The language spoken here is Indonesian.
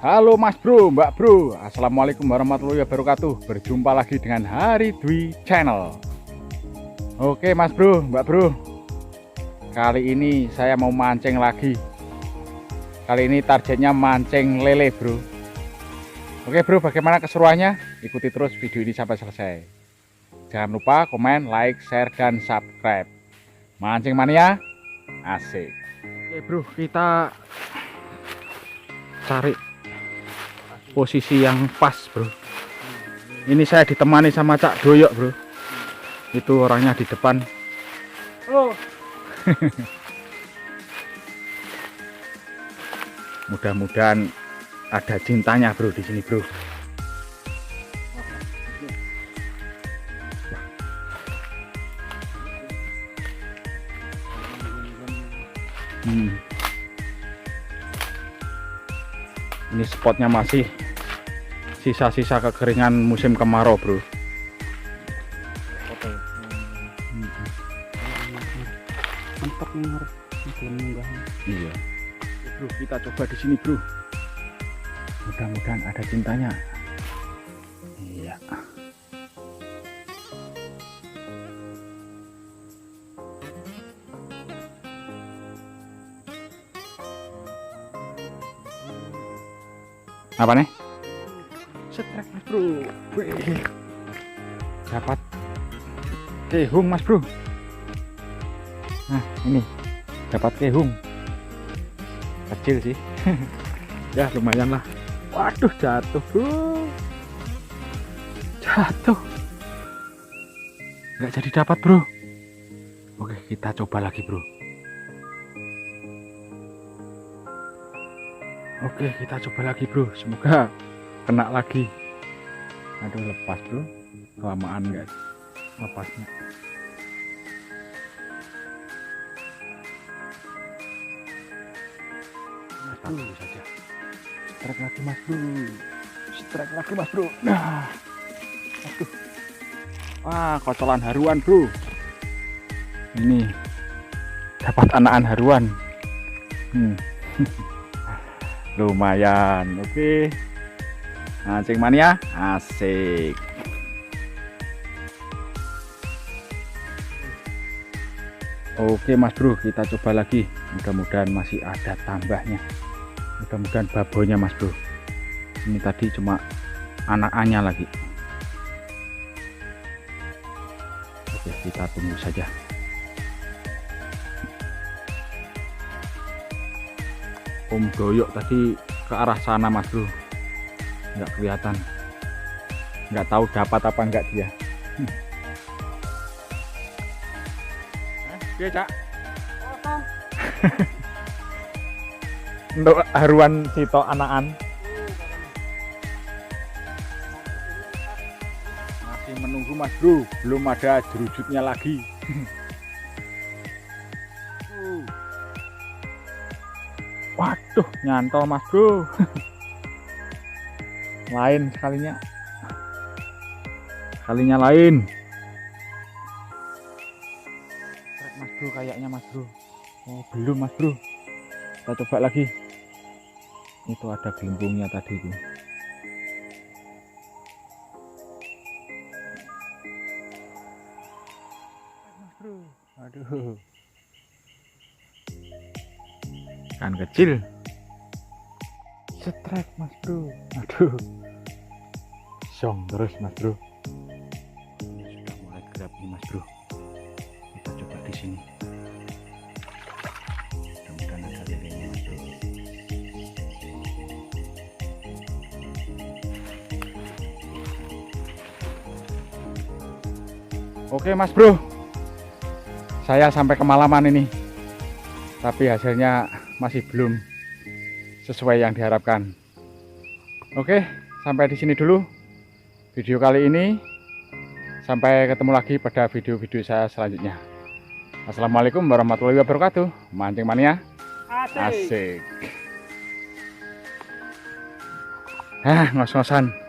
Halo Mas Bro, Mbak Bro, Assalamualaikum warahmatullahi wabarakatuh. Berjumpa lagi dengan Hari Dwi Channel. Oke Mas Bro, Mbak Bro, kali ini saya mau mancing lagi. Kali ini targetnya mancing lele bro. Oke bro, bagaimana keseruannya? Ikuti terus video ini sampai selesai. Jangan lupa komen, like, share, dan subscribe. Mancing mania, asik. Oke bro, kita cari posisi yang pas bro. Ini saya ditemani sama Cak Doyok bro. Itu orangnya di depan. Oh. Mudah-mudahan ada cintanya bro di sini bro. Ini spotnya masih sisa-sisa kekeringan musim kemarau bro. Mantap nih harus Iya bro, kita coba di sini bro. Mudah-mudahan ada cintanya. Iya. Apa nih? Setrek mas bro. Wih. Dapat kehung mas bro. Nah ini dapat kehung kecil sih. Ya lumayan lah. Waduh jatuh bro, jatuh, nggak jadi dapat bro. Oke kita coba lagi bro. Oke kita coba lagi bro, semoga kena lagi. Aduh lepas bro, kelamaan guys lepasnya. Satu saja. Strike lagi mas bro, strike lagi mas bro. Nah, aduh, wah kocolan haruan bro. Ini dapat anakan haruan. Lumayan. Oke, mancing mania asik. Oke mas bro, kita coba lagi. Mudah-mudahan masih ada tambahnya. Mudah-mudahan babonya mas bro. Ini tadi cuma anakannya lagi. Oke kita tunggu saja. Om Doyok tadi ke arah sana mas bro, nggak kelihatan, nggak tahu dapat apa enggak dia. Dia cak untuk haruan sito anakan. Masih menunggu mas bro, belum ada jerujutnya lagi. Waduh nyantol mas bro. Lain kalinya lain mas bro, kayaknya mas bro. Oh belum mas bro, kita coba lagi. Itu ada gelembungnya tadi itu. Mas bro, aduh, kan kecil. Strike mas bro, aduh, song terus mas bro. Ini sudah mulai gerak nih mas bro. Kita coba di sini. Mudah-mudahan ada lelenya mas bro. Oke mas bro, saya sampai kemalaman ini, tapi hasilnya masih belum sesuai yang diharapkan. Oke, sampai di sini dulu video kali ini. Sampai ketemu lagi pada video-video saya selanjutnya. Assalamualaikum warahmatullahi wabarakatuh. Mancing mania asik. Ngos-ngosan.